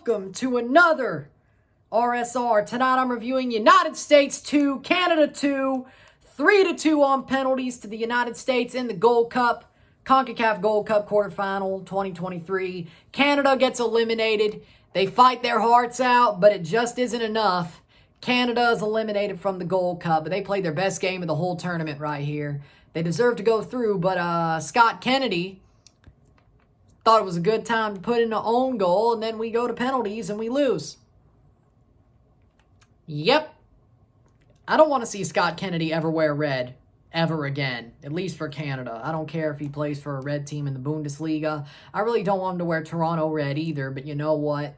welcome to another RSR. Tonight I'm reviewing United States 2, Canada 2, 3-2 on penalties to the United States in the Gold Cup, CONCACAF Gold Cup quarterfinal 2023. Canada gets eliminated. They fight their hearts out, but it just isn't enough. Canada is eliminated from the Gold Cup, but they played their best game of the whole tournament right here. They deserve to go through, but Scott Kennedy thought it was a good time to put in an own goal, and then we go to penalties and we lose. Yep. I don't want to see Scott Kennedy ever wear red, ever again, at least for Canada. I don't care if he plays for a red team in the Bundesliga. I really don't want him to wear Toronto red either, but you know what?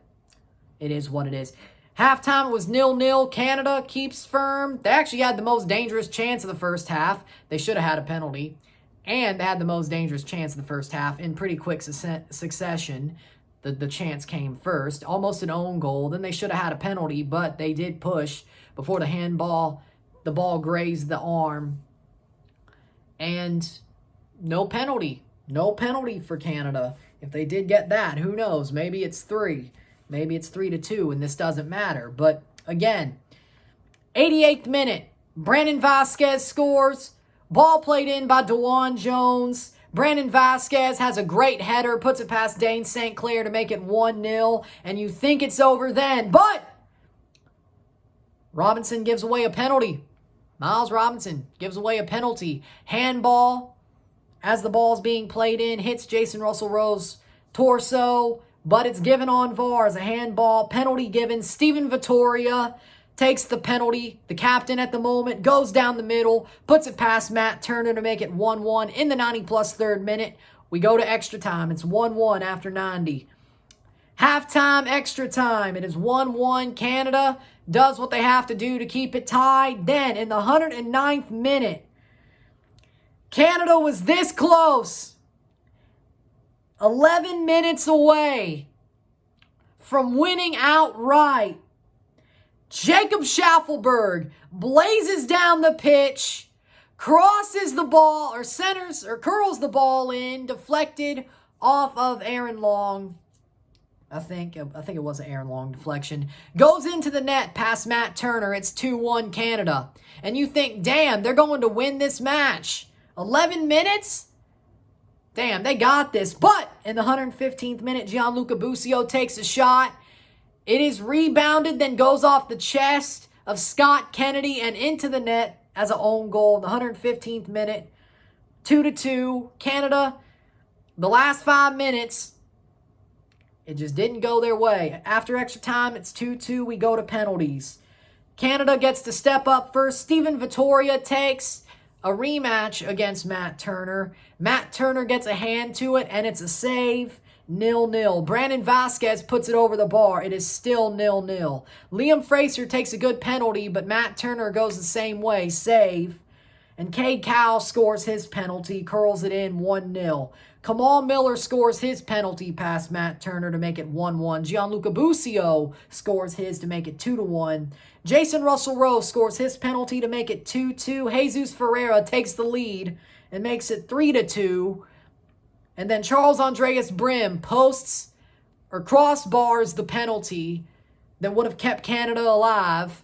It is what it is. Halftime, it was 0-0. Canada keeps firm. They actually had the most dangerous chance of the first half. They should have had a penalty. And they had the most dangerous chance in the first half in pretty quick succession. The chance came first. Almost an own goal. Then they should have had a penalty, but they did push before the ball grazed the arm. And no penalty. No penalty for Canada. If they did get that, who knows? Maybe it's 3. Maybe it's 3-2, and this doesn't matter. But, again, 88th minute. Brandon Vasquez scores. Ball played in by DeJuan Jones. Brandon Vasquez has a great header, puts it past Dane St. Clair to make it 1-0, and you think it's over then. But Robinson gives away a penalty. Miles Robinson gives away a penalty. Handball, as the ball's being played in, hits Jason Russell-Rowe's torso, but it's given on VAR as a handball. Penalty given. Steven Vittoria takes the penalty. The captain at the moment goes down the middle, puts it past Matt Turner to make it 1-1 in the 90-plus third minute. We go to extra time. It's 1-1 after 90. Halftime, extra time. It is 1-1. Canada does what they have to do to keep it tied. Then, in the 109th minute, Canada was this close. 11 minutes away from winning outright. Jacob Schaffelberg blazes down the pitch, crosses the ball, or curls the ball in, deflected off of Aaron Long. I think it was an Aaron Long deflection. Goes into the net past Matt Turner. It's 2-1 Canada. And you think, damn, they're going to win this match. 11 minutes? Damn, they got this. But in the 115th minute, Gianluca Busio takes a shot. It is rebounded, then goes off the chest of Scott Kennedy and into the net as an own goal in the 115th minute. 2-2. Canada, the last 5 minutes, it just didn't go their way. After extra time, it's 2-2. We go to penalties. Canada gets to step up first. Steven Vittoria takes a rematch against Matt Turner. Matt Turner gets a hand to it, and it's a save. 0-0. Brandon Vasquez puts it over the bar. It is still 0-0. Liam Fraser takes a good penalty, but Matt Turner goes the same way. Save. And Cade Cowell scores his penalty, curls it in 1-0. Kamal Miller scores his penalty past Matt Turner to make it 1-1. Gianluca Busio scores his to make it 2-1. Jason Russell-Rowe scores his penalty to make it 2-2. Jesus Ferreira takes the lead and makes it 3-2. And then Charles Andreas Brim posts or crossbars the penalty that would have kept Canada alive.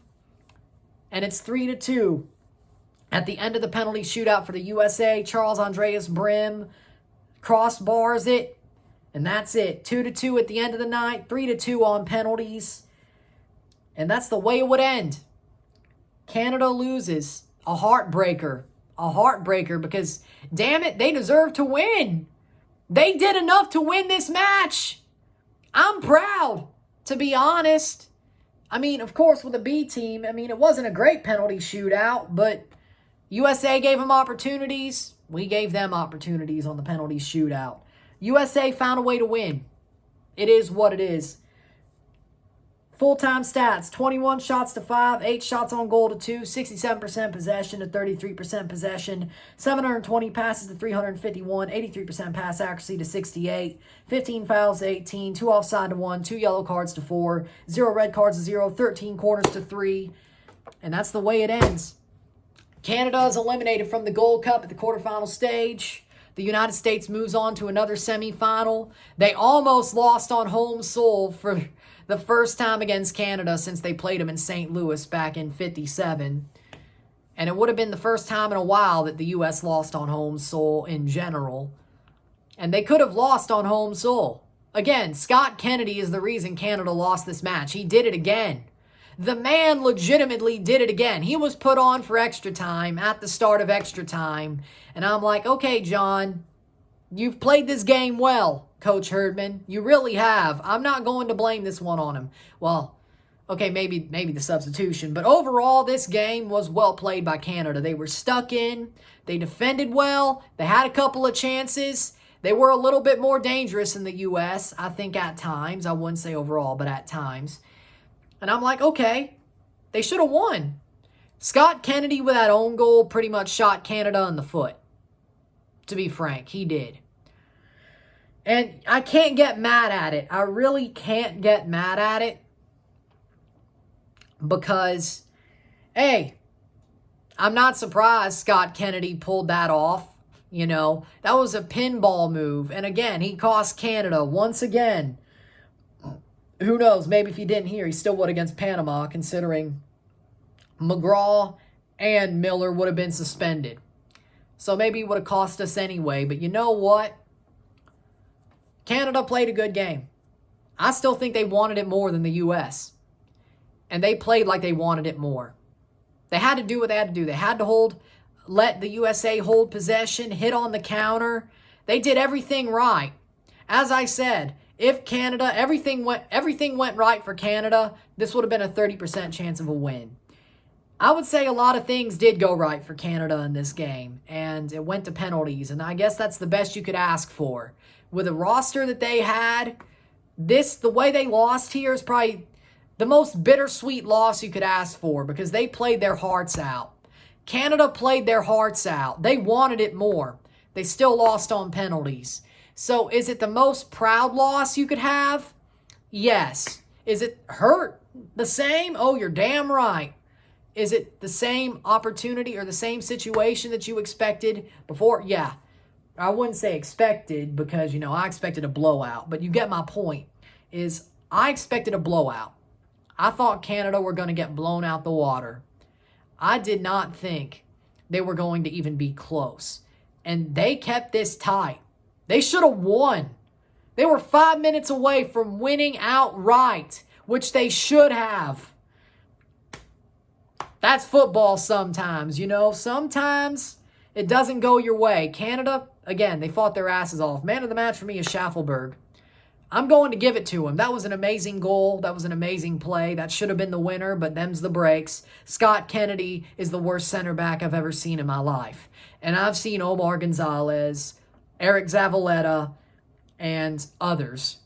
And it's 3-2. At the end of the penalty shootout for the USA, Charles Andreas Brim crossbars it. And that's it. 2-2 at the end of the night. 3-2 on penalties. And that's the way it would end. Canada loses. A heartbreaker. A heartbreaker because, damn it, they deserve to win. They did enough to win this match. I'm proud, to be honest. I mean, of course, with a B team, it wasn't a great penalty shootout, but USA gave them opportunities. We gave them opportunities on the penalty shootout. USA found a way to win. It is what it is. Full-time stats, 21 shots to 5, 8 shots on goal to 2, 67% possession to 33% possession, 720 passes to 351, 83% pass accuracy to 68, 15 fouls to 18, 2 offside to 1, 2 yellow cards to 4, 0 red cards to 0, 13 corners to 3, and that's the way it ends. Canada is eliminated from the Gold Cup at the quarterfinal stage. The United States moves on to another semifinal. They almost lost on home soil for the first time against Canada since they played them in St. Louis back in '57. And it would have been the first time in a while that the U.S. lost on home soil in general. And they could have lost on home soil. Again, Scott Kennedy is the reason Canada lost this match. He did it again. The man legitimately did it again. He was put on for extra time at the start of extra time. And I'm like, okay, John, you've played this game well, Coach Herdman. You really have. I'm not going to blame this one on him. Well, okay, maybe the substitution. But overall, this game was well played by Canada. They were stuck in. They defended well. They had a couple of chances. They were a little bit more dangerous than the U.S., I think, at times. I wouldn't say overall, but at times. And I'm like, okay, they should have won. Scott Kennedy with that own goal pretty much shot Canada in the foot. To be frank, he did. And I can't get mad at it. I really can't get mad at it. Because, hey, I'm not surprised Scott Kennedy pulled that off. You know, that was a pinball move. And again, he cost Canada once again. Who knows? Maybe if he didn't hear, he still would against Panama, considering McGraw and Miller would have been suspended. So maybe it would have cost us anyway. But you know what? Canada played a good game. I still think they wanted it more than the U.S. And they played like they wanted it more. They had to do what they had to do. They had to let the USA hold possession, hit on the counter. They did everything right. As I said, if Canada, everything went right for Canada, this would have been a 30% chance of a win. I would say a lot of things did go right for Canada in this game, and it went to penalties, and I guess that's the best you could ask for. With a roster that they had, the way they lost here is probably the most bittersweet loss you could ask for, because they played their hearts out. Canada played their hearts out. They wanted it more. They still lost on penalties. So is it the most proud loss you could have? Yes. Is it hurt the same? Oh, you're damn right. Is it the same opportunity or the same situation that you expected before? Yeah. I wouldn't say expected because, I expected a blowout. But you get my point. I expected a blowout. I thought Canada were going to get blown out the water. I did not think they were going to even be close. And they kept this tight. They should have won. They were 5 minutes away from winning outright, which they should have. That's football sometimes, Sometimes it doesn't go your way. Canada, again, they fought their asses off. Man of the match for me is Schaffelberg. I'm going to give it to him. That was an amazing goal. That was an amazing play. That should have been the winner, but them's the breaks. Scott Kennedy is the worst center back I've ever seen in my life. And I've seen Omar Gonzalez, Eric Zavaleta, and others.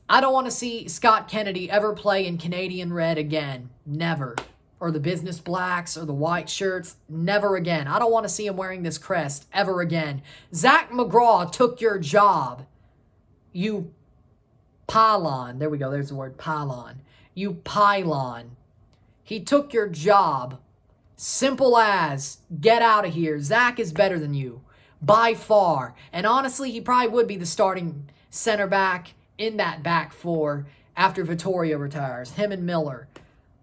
I don't want to see Scott Kennedy ever play in Canadian red again. Never. Or the business blacks or the white shirts. Never again. I don't want to see him wearing this crest ever again. Zach McGraw took your job. You pylon. There we go. There's the word pylon. You pylon. He took your job. Simple as, get out of here. Zach is better than you. By far. And honestly, he probably would be the starting center back in that back four after Vittoria retires. Him and Miller.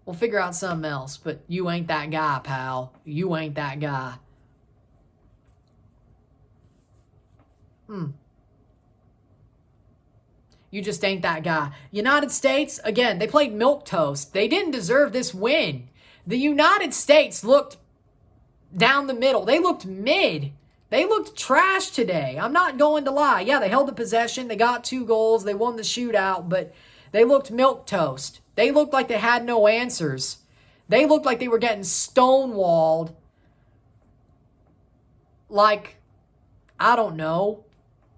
We'll figure out something else, but you ain't that guy, pal. You ain't that guy. You just ain't that guy. United States, again, they played milquetoast. They didn't deserve this win. The United States looked down the middle. They looked mid. They looked trash today. I'm not going to lie. Yeah, they held the possession. They got 2 goals. They won the shootout, but they looked milquetoast. They looked like they had no answers. They looked like they were getting stonewalled. Like, I don't know,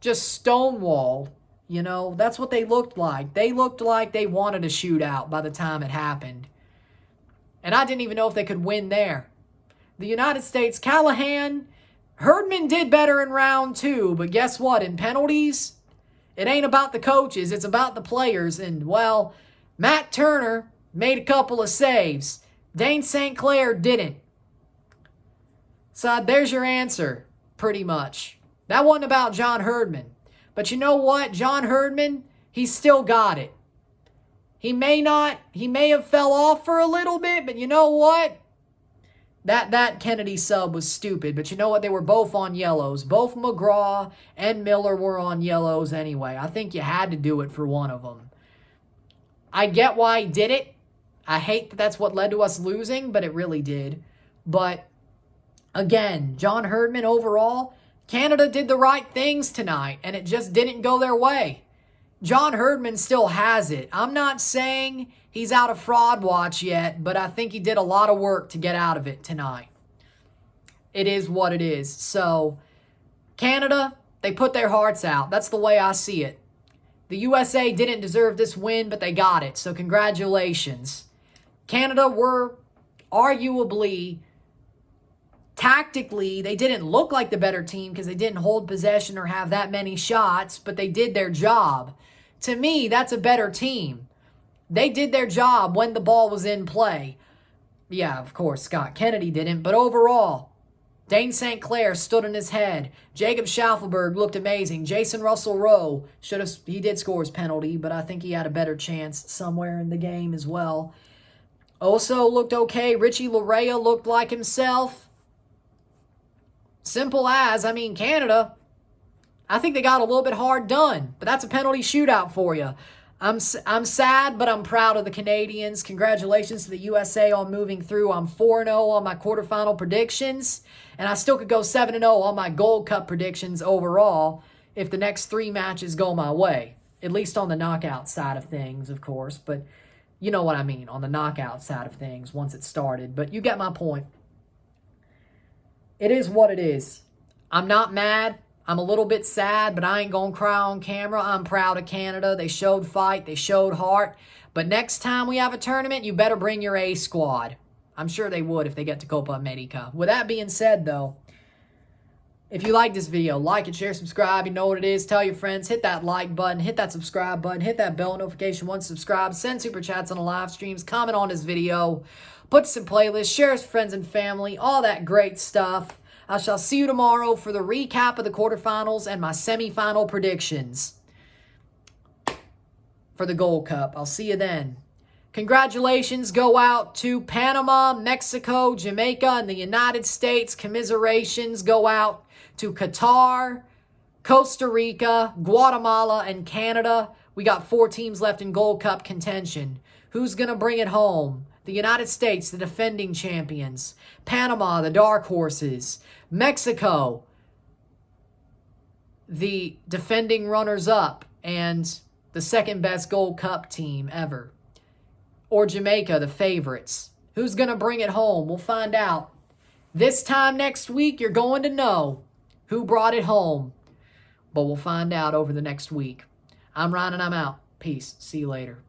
just stonewalled. That's what they looked like. They looked like they wanted a shootout by the time it happened. And I didn't even know if they could win there. The United States, Callahan, Herdman did better in round 2, but guess what? In penalties, it ain't about the coaches. It's about the players. And, well, Matt Turner made a couple of saves. Dane St. Clair didn't. So there's your answer, pretty much. That wasn't about John Herdman. But you know what? John Herdman, he still got it. He may have fell off for a little bit, but you know what? That Kennedy sub was stupid, but you know what? They were both on yellows. Both McGraw and Miller were on yellows anyway. I think you had to do it for one of them. I get why he did it. I hate that that's what led to us losing, but it really did. But again, John Herdman overall, Canada did the right things tonight, and it just didn't go their way. John Herdman still has it. I'm not saying he's out of fraud watch yet, but I think he did a lot of work to get out of it tonight. It is what it is. So, Canada, they put their hearts out. That's the way I see it. The USA didn't deserve this win, but they got it. So, congratulations. Canada were arguably, tactically, they didn't look like the better team because they didn't hold possession or have that many shots, but they did their job. To me, that's a better team. They did their job when the ball was in play. Yeah, of course, Scott Kennedy didn't, but overall, Dane St. Clair stood on his head. Jacob Schaufelberg looked amazing. Jason Russell-Rowe, he did score his penalty, but I think he had a better chance somewhere in the game as well. Oso looked okay. Richie Larea looked like himself. Simple as, Canada, I think they got a little bit hard done, but that's a penalty shootout for you. I'm sad, but I'm proud of the Canadians. Congratulations to the USA on moving through. I'm 4-0 on my quarterfinal predictions, and I still could go 7-0 on my Gold Cup predictions overall if the next 3 matches go my way, at least on the knockout side of things, of course, but you know what I mean, on the knockout side of things once it started, but you get my point. It is what it is. I'm not mad. I'm a little bit sad, but I ain't going to cry on camera. I'm proud of Canada. They showed fight. They showed heart. But next time we have a tournament, you better bring your A squad. I'm sure they would if they get to Copa America. With that being said, though, if you like this video, like it, share, subscribe. You know what it is. Tell your friends. Hit that like button. Hit that subscribe button. Hit that bell notification once subscribed. Send super chats on the live streams. Comment on this video. Put some playlists. Share with friends and family. All that great stuff. I shall see you tomorrow for the recap of the quarterfinals and my semifinal predictions for the Gold Cup. I'll see you then. Congratulations go out to Panama, Mexico, Jamaica, and the United States. Commiserations go out to Qatar, Costa Rica, Guatemala, and Canada. We got 4 teams left in Gold Cup contention. Who's going to bring it home? The United States, the defending champions. Panama, the dark horses. Mexico, the defending runners-up and the second-best Gold Cup team ever. Or Jamaica, the favorites. Who's going to bring it home? We'll find out. This time next week, you're going to know who brought it home. But we'll find out over the next week. I'm Ryan and I'm out. Peace. See you later.